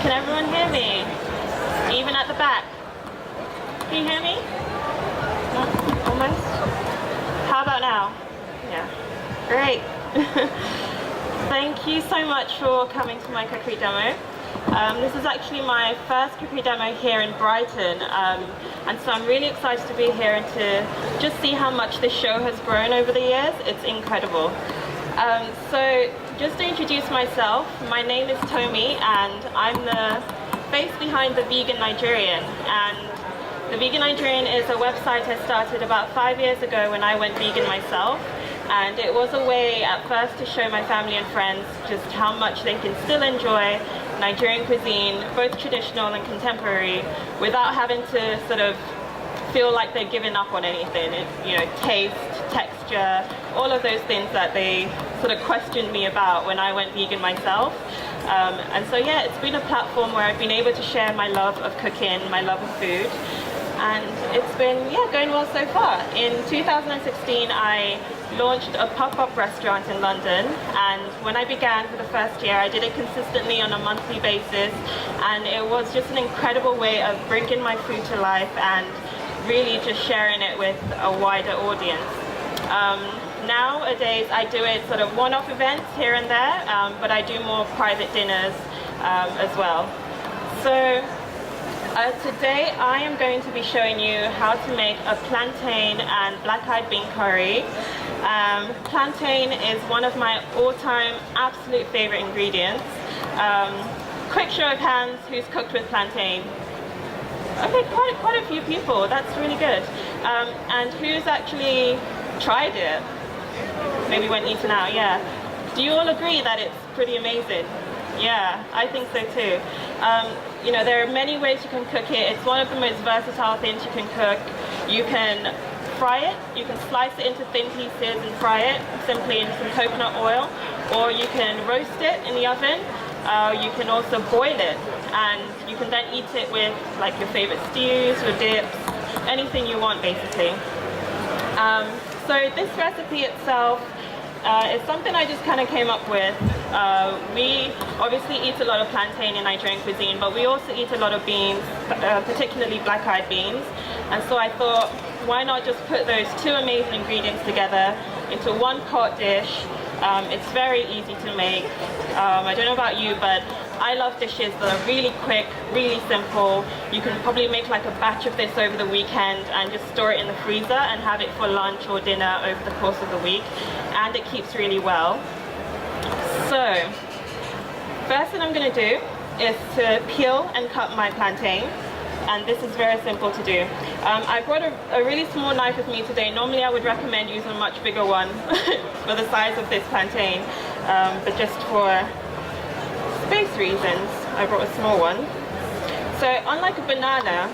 Can everyone hear me? Even at the back? Can you hear me? No? Almost? How about now? Yeah. Great. Thank you so much for coming to my cookery demo. This is actually my first cookery demo here in Brighton, and so I'm really excited to be here and to just see how much this show has grown over the years. It's incredible. So just to introduce myself, my name is Tomi and I'm the face behind the Vegan Nigerian. And the Vegan Nigerian is a website I started about 5 years ago when I went vegan myself. And it was a way at first to show my family and friends just how much they can still enjoy Nigerian cuisine, both traditional and contemporary, without having to sort of feel like they're giving up on anything. You know, taste, texture, all of those things that they sort of questioned me about when I went vegan myself. And so yeah, it's been a platform where I've been able to share my love of cooking, my love of food. And it's been, going well so far. In 2016, I launched a pop-up restaurant in London, and when I began for the first year, I did it consistently on a monthly basis, and it was just an incredible way of bringing my food to life and really just sharing it with a wider audience. Nowadays, I do it sort of one-off events here and there, but I do more private dinners as well. So today I am going to be showing you how to make a plantain and black-eyed bean curry. Plantain is one of my all-time absolute favorite ingredients. Quick show of hands, who's cooked with plantain? Okay, quite a few people. That's really good. And who's actually tried it? Maybe went eaten out, yeah. Do you all agree that it's pretty amazing? Yeah, I think so too. You know, there are many ways you can cook it. It's one of the most versatile things you can cook. You can fry it, you can slice it into thin pieces and fry it simply in some coconut oil, or you can roast it in the oven. You can also boil it, and you can then eat it with like your favorite stews or dips, anything you want basically. So this recipe itself is something I just kind of came up with. We obviously eat a lot of plantain in Nigerian cuisine, but we also eat a lot of beans, particularly black-eyed beans. And so I thought, why not just put those two amazing ingredients together into one pot dish. It's very easy to make. I don't know about you, but I love dishes that are really quick, really simple. You can probably make like a batch of this over the weekend and just store it in the freezer and have it for lunch or dinner over the course of the week. And it keeps really well. So, first thing I'm going to do is to peel and cut my plantain. And this is very simple to do. I brought a really small knife with me today. Normally I would recommend using a much bigger one for the size of this plantain, but just for space reasons, I brought a small one. So unlike a banana,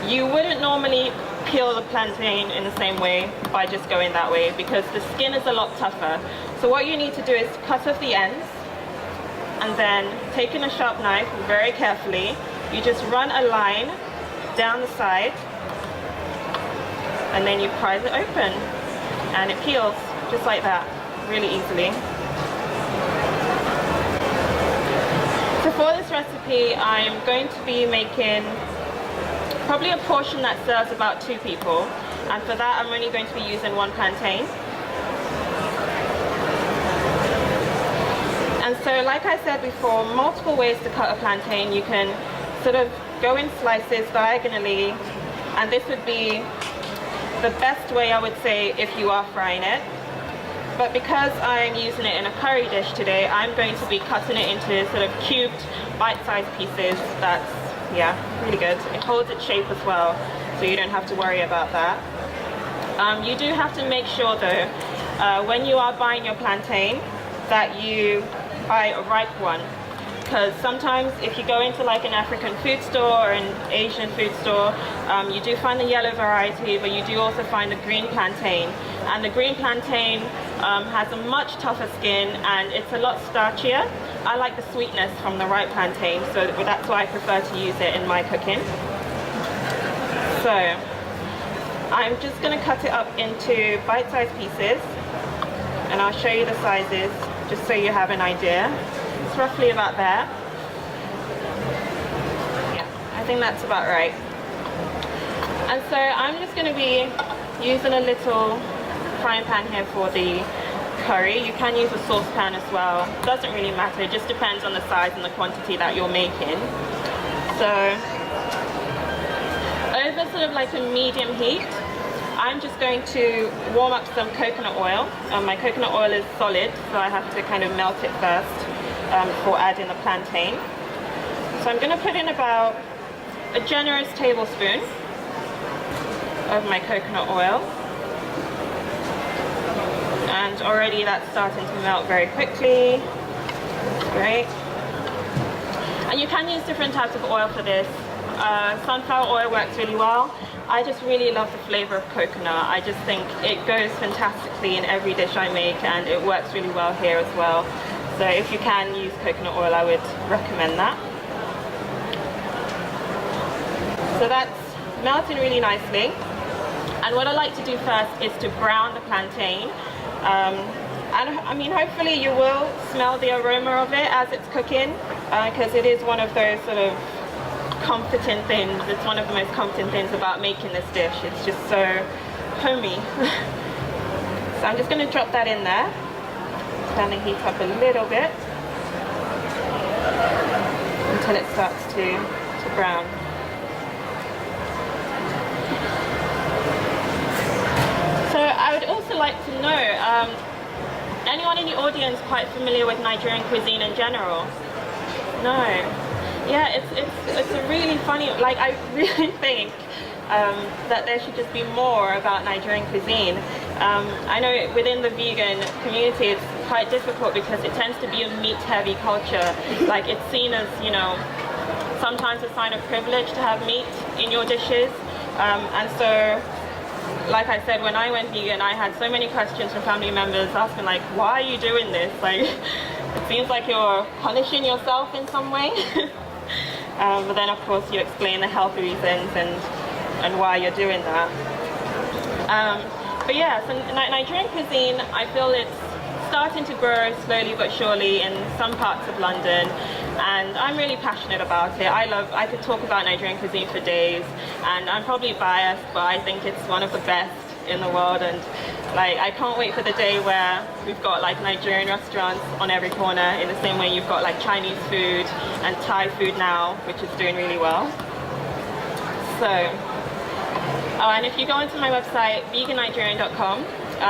you wouldn't normally peel the plantain in the same way by just going that way, because the skin is a lot tougher. So what you need to do is cut off the ends, and then taking a sharp knife very carefully, you just run a line down the side, and then you prise it open, and it peels just like that, really easily. So for this recipe, I'm going to be making probably a portion that serves about 2 people, and for that I'm only going to be using 1 plantain. And so, like I said before, multiple ways to cut a plantain. You can sort of go in slices diagonally, and this would be the best way, I would say, if you are frying it. But because I'm using it in a curry dish today, I'm going to be cutting it into sort of cubed, bite-sized pieces. That's, really good. It holds its shape as well, so you don't have to worry about that. You do have to make sure, though, when you are buying your plantain, that you buy a ripe one, because sometimes if you go into like an African food store or an Asian food store, you do find the yellow variety, but you do also find the green plantain, and the green plantain has a much tougher skin and it's a lot starchier. I like the sweetness from the ripe plantain, so that's why I prefer to use it in my cooking. So I'm just going to cut it up into bite-sized pieces, and I'll show you the sizes just so you have an idea. It's roughly about there. Yeah, I think that's about right. And so I'm just going to be using a little frying pan here for the curry. You can use a saucepan as well. Doesn't really matter. It just depends on the size and the quantity that you're making. So over sort of like a medium heat, I'm just going to warm up some coconut oil. My coconut oil is solid, so I have to kind of melt it first before adding the plantain. So I'm going to put in about a generous tablespoon of my coconut oil. And already that's starting to melt very quickly. Great. And you can use different types of oil for this. Sunflower oil works really well. I just really love the flavor of coconut. I just think it goes fantastically in every dish I make, and it works really well here as well. So if you can use coconut oil, I would recommend that. So that's melting really nicely. And what I like to do first is to brown the plantain. And I mean, hopefully you will smell the aroma of it as it's cooking, because it is one of those sort of comforting things. It's one of the most comforting things about making this dish. It's just so homey. So I'm just going to drop that in there. Turn the heat up a little bit until it starts to brown. So I would also like to know, anyone in the audience quite familiar with Nigerian cuisine in general? No. Yeah, it's a really funny, like I really think that there should just be more about Nigerian cuisine. I know within the vegan community it's quite difficult because it tends to be a meat-heavy culture. Like it's seen as, you know, sometimes a sign of privilege to have meat in your dishes. And so, like I said, when I went vegan, I had so many questions from family members asking like, why are you doing this? Like, it seems like you're punishing yourself in some way. But then of course you explain the health reasons and why you're doing that. But yeah, so Nigerian cuisine, I feel it's starting to grow slowly but surely in some parts of London, and I'm really passionate about it. I could talk about Nigerian cuisine for days, and I'm probably biased, but I think it's one of the best in the world. And like, I can't wait for the day where we've got like Nigerian restaurants on every corner, in the same way you've got like Chinese food and Thai food now, which is doing really well. So, oh, and if you go onto my website, vegannigerian.com,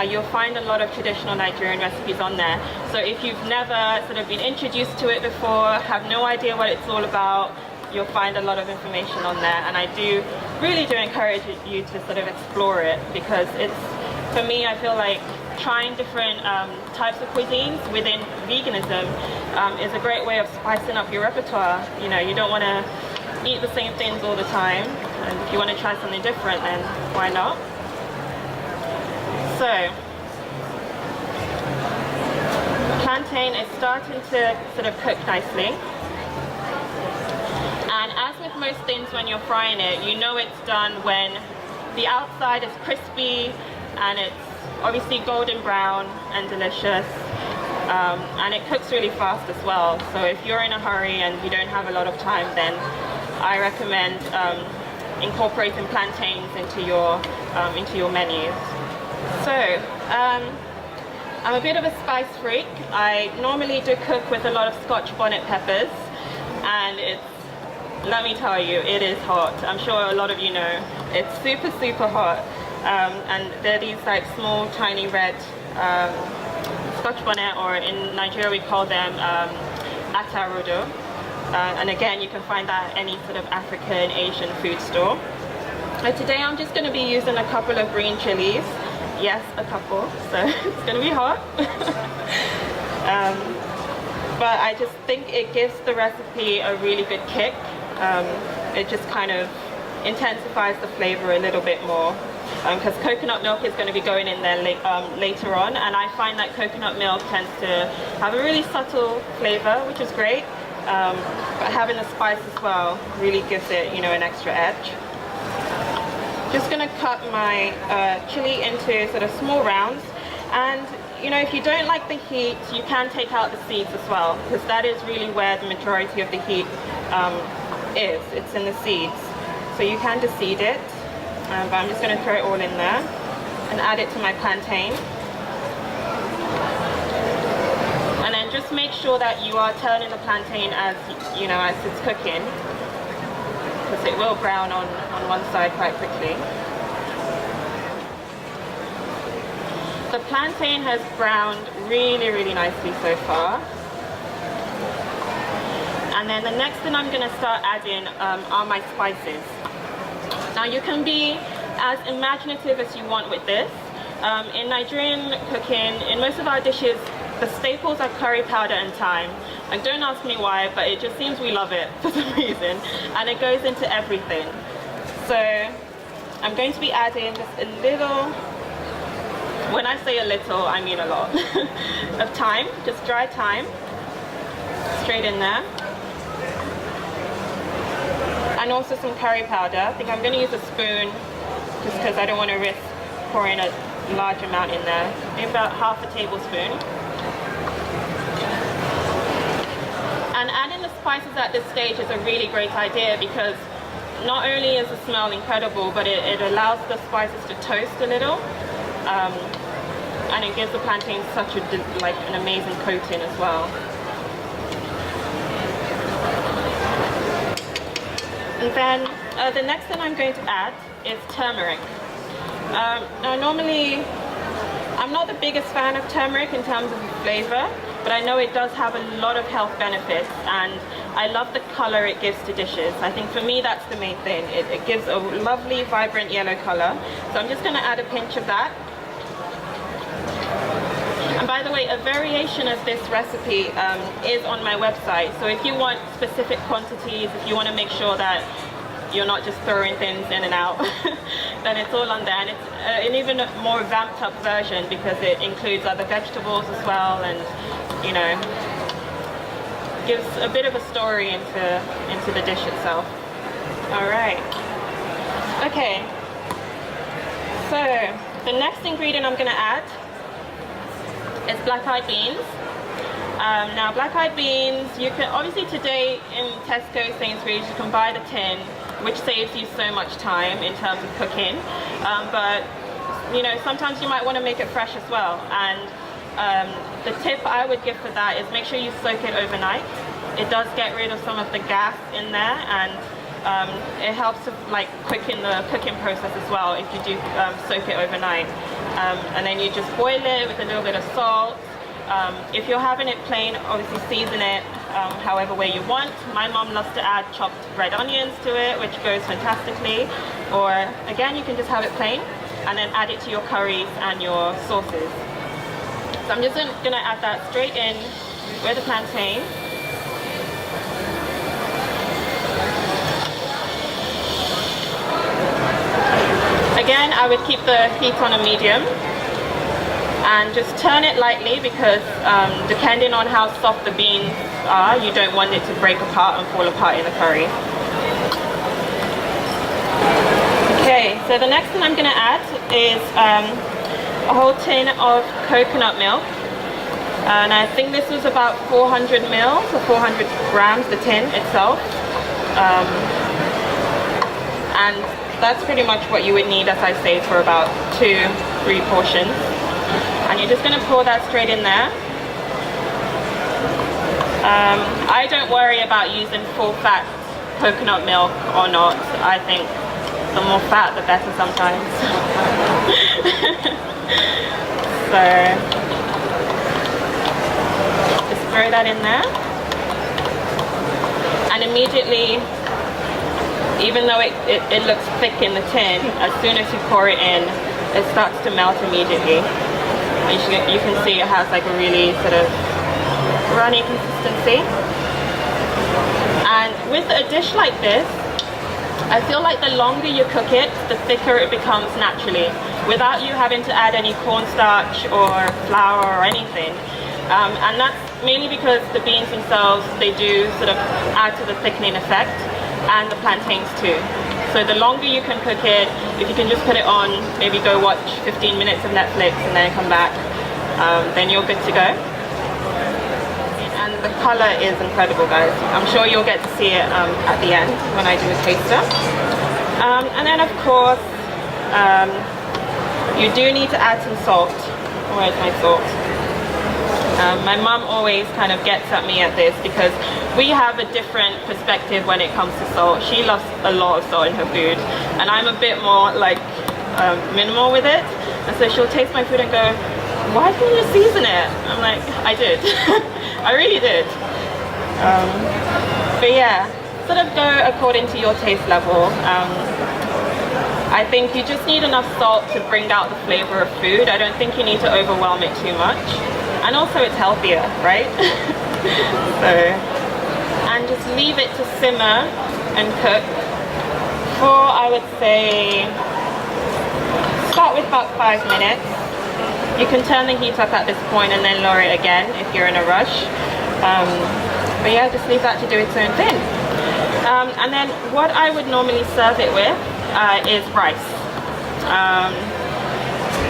you'll find a lot of traditional Nigerian recipes on there. So if you've never sort of been introduced to it before, have no idea what it's all about, you'll find a lot of information on there. And I really do encourage you to sort of explore it, because it's, for me, I feel like trying different types of cuisines within veganism is a great way of spicing up your repertoire. You know, you don't want to eat the same things all the time, and if you want to try something different, then why not? So, plantain is starting to sort of cook nicely. And as with most things when you're frying it, you know it's done when the outside is crispy and it's obviously golden brown and delicious. And it cooks really fast as well. So if you're in a hurry and you don't have a lot of time, then I recommend incorporating plantains into your menus. So, I'm a bit of a spice freak. I normally do cook with a lot of Scotch bonnet peppers, and let me tell you, it is hot. I'm sure a lot of you know. It's super, super hot. And they're these like small, tiny red Scotch bonnet, or in Nigeria we call them atarodo. And again, you can find that at any sort of African, Asian food store. Today I'm just going to be using a couple of green chilies. Yes, a couple, so it's going to be hot. But I just think it gives the recipe a really good kick. It just kind of intensifies the flavor a little bit more, because coconut milk is going to be going in there later on, and I find that coconut milk tends to have a really subtle flavor, which is great, but having the spice as well really gives it, you know, an extra edge. Just going to cut my chili into sort of small rounds. And you know, if you don't like the heat, you can take out the seeds as well, because that is really where the majority of the heat is. It's in the seeds. So you can deseed it, but I'm just going to throw it all in there and add it to my plantain. And then just make sure that you are turning the plantain as you know, as it's cooking, because it will brown on one side quite quickly. The plantain has browned really, really nicely so far. And then the next thing I'm going to start adding are my spices. Now you can be as imaginative as you want with this. In Nigerian cooking, in most of our dishes, the staples are curry powder and thyme. And don't ask me why, but it just seems we love it for some reason. And it goes into everything. So I'm going to be adding just a little, when I say a little, I mean a lot, of thyme, just dry thyme, straight in there. And also some curry powder. I think I'm going to use a spoon, just because I don't want to risk pouring a large amount in there. Maybe about half a tablespoon. And adding the spices at this stage is a really great idea, because not only is the smell incredible, but it allows the spices to toast a little, and it gives the plantain such an amazing coating as well. And then the next thing I'm going to add is turmeric. Now normally I'm not the biggest fan of turmeric in terms of the flavor, but I know it does have a lot of health benefits, and I love the color it gives to dishes. I think for me that's the main thing. It gives a lovely vibrant yellow color. So I'm just going to add a pinch of that. And by the way, a variation of this recipe is on my website. So if you want specific quantities, if you want to make sure that you're not just throwing things in and out, then it's all on there. And it's an even more vamped up version, because it includes other vegetables as well, and you know, gives a bit of a story into the dish itself. All right. Okay. So the next ingredient I'm going to add is black-eyed beans. Now black-eyed beans, you can obviously today in Tesco, Sainsbury's, you can buy the tin, which saves you so much time in terms of cooking. But you know, sometimes you might want to make it fresh as well. And the tip I would give for that is make sure you soak it overnight. It does get rid of some of the gas in there, and it helps to like quicken the cooking process as well if you do soak it overnight. And then you just boil it with a little bit of salt. If you're having it plain, obviously season it however way you want. My mom loves to add chopped red onions to it, which goes fantastically. Or again, you can just have it plain and then add it to your curries and your sauces. So I'm just going to add that straight in with the plantain. Again, I would keep the heat on a medium and just turn it lightly, because depending on how soft the beans are, you don't want it to break apart and fall apart in the curry. Okay, so the next thing I'm going to add is a whole tin of coconut milk. And I think this was about 400 mils or 400 grams, the tin itself. And that's pretty much what you would need, as I say, for about 2-3 portions. And you're just going to pour that straight in there. I don't worry about using full fat coconut milk or not. I think the more fat the better sometimes. So just throw that in there. And immediately, even though it looks thick in the tin, as soon as you pour it in, it starts to melt immediately. You can see it has like a really sort of runny consistency. And with a dish like this, I feel like the longer you cook it, the thicker it becomes naturally, without you having to add any cornstarch or flour or anything. And that's mainly because the beans themselves, they do sort of add to the thickening effect, and the plantains too. So the longer you can cook it, if you can just put it on, maybe go watch 15 minutes of Netflix and then come back, then you're good to go. And the color is incredible, guys. I'm sure you'll get to see it at the end when I do a taster. And then of course, you do need to add some salt. Where's my salt? My mum always kind of gets at me at this because we have a different perspective when it comes to salt. She loves a lot of salt in her food, and I'm a bit more like minimal with it. And so she'll taste my food and go, "Why didn't you season it?" I'm like, "I did." I really did. But yeah, sort of go according to your taste level. I think you just need enough salt to bring out the flavor of food. I don't think you need to overwhelm it too much. And also it's healthier, right? So, and just leave it to simmer and cook for, I would say, start with about 5 minutes. You can turn the heat up at this point and then lower it again if you're in a rush. But yeah, just leave that to do its own thing. And then what I would normally serve it with is rice.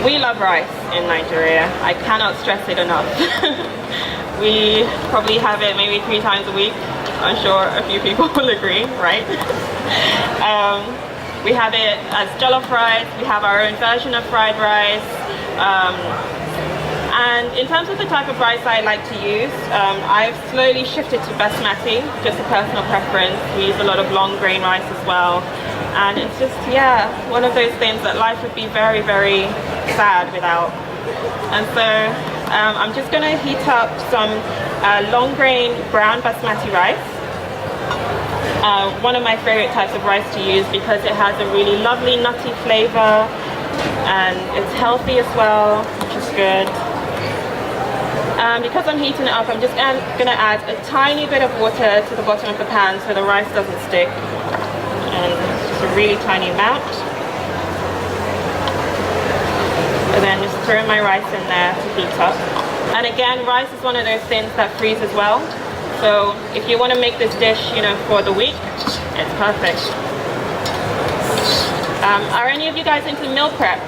We love rice in Nigeria. I cannot stress it enough. We probably have it maybe 3 times a week. I'm sure a few people will agree, right? We have it as jollof rice. We have our own version of fried rice. And in terms of the type of rice I like to use, I've slowly shifted to basmati, just a personal preference. We use a lot of long grain rice as well. And it's just, yeah, one of those things that life would be very, very sad without. And so I'm just going to heat up some long grain brown basmati rice. One of my favorite types of rice to use because it has a really lovely nutty flavor and it's healthy as well, which is good. Because I'm heating it up, I'm just going to add a tiny bit of water to the bottom of the pan so the rice doesn't stick. And just a really tiny amount. And then just throw my rice in there to heat up. And again, rice is one of those things that freezes well. So if you want to make this dish, you know, for the week, it's perfect. Are any of you guys into meal prep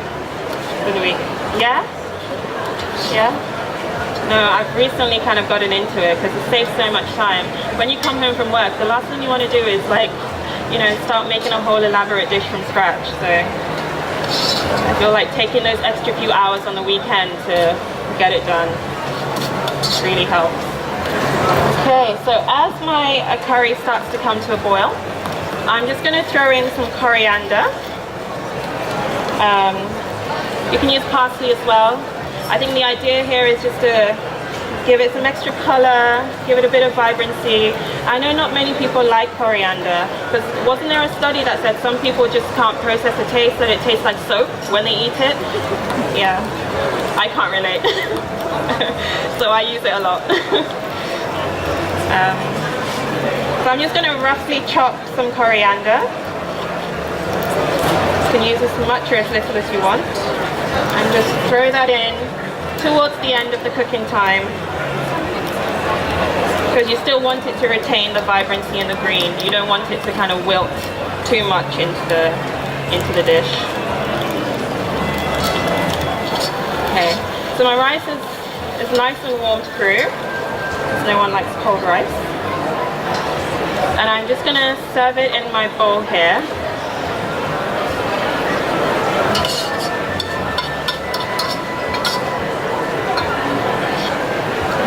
for the week? Yeah? Yeah? No, I've recently kind of gotten into it because it saves so much time. When you come home from work, the last thing you want to do is like, you know, start making a whole elaborate dish from scratch. So I feel like taking those extra few hours on the weekend to get it done really helps. Okay, so as my curry starts to come to a boil, I'm just going to throw in some coriander. You can use parsley as well. I think the idea here is just to give it some extra color, give it a bit of vibrancy. I know not many people like coriander, because wasn't there a study that said some people just can't process the taste, that it tastes like soap when they eat it? Yeah, I can't relate. So I use it a lot. So I'm just going to roughly chop some coriander. You can use as much or as little as you want. And just throw that in towards the end of the cooking time, because you still want it to retain the vibrancy and the green. You don't want it to kind of wilt too much into the dish. Okay, so my rice is nice and warmed through. No one likes cold rice. And I'm just gonna serve it in my bowl here.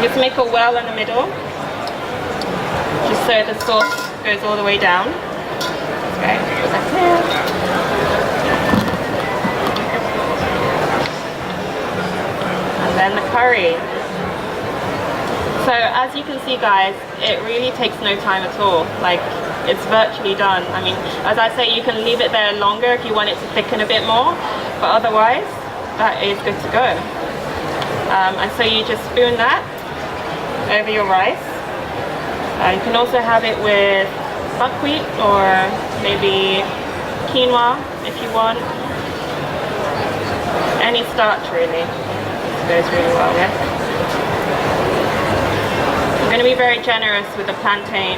Just make a well in the middle, just so the sauce goes all the way down. Okay, that's it. And then the curry. So as you can see, guys, it really takes no time at all. Like, it's virtually done. I mean, as I say, you can leave it there longer if you want it to thicken a bit more, but otherwise, that is good to go. And so you just spoon that over your rice. You can also have it with buckwheat or maybe quinoa if you want. Any starch really. This goes really well with. I'm going to be very generous with the plantain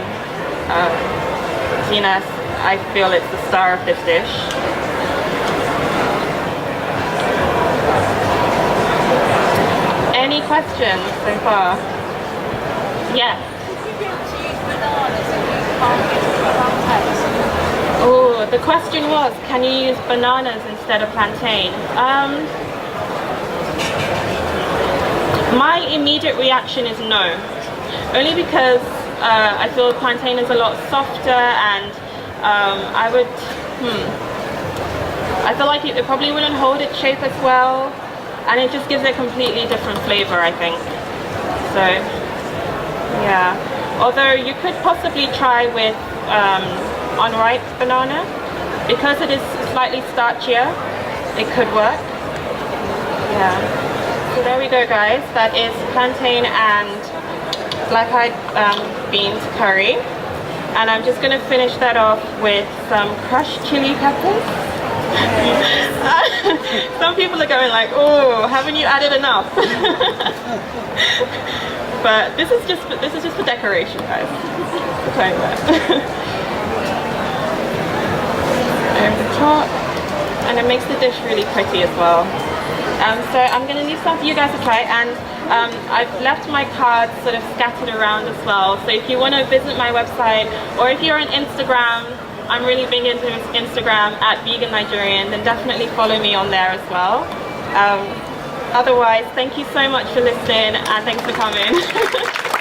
zinas I feel it's the star of this dish. Any questions so far? Yes. Oh, the question was, can you use bananas instead of plantain? My immediate reaction is no. Only because I feel plantain is a lot softer, and I feel like it probably wouldn't hold its shape as well, and it just gives it a completely different flavor, I think. So, yeah. Although you could possibly try with unripe banana, because it is slightly starchier, it could work. Yeah. So there we go, guys. That is plantain and black-eyed beans curry, and I'm just going to finish that off with some crushed chili peppers. Some people are going like, oh, haven't you added enough? But this is just for decoration, guys. Over the top, and it makes the dish really pretty as well. So I'm going to leave some for you guys to try, and I've left my cards sort of scattered around as well. So if you want to visit my website, or if you're on Instagram, I'm really big into Instagram at Vegan Nigerian, then definitely follow me on there as well. Otherwise, thank you so much for listening, and thanks for coming.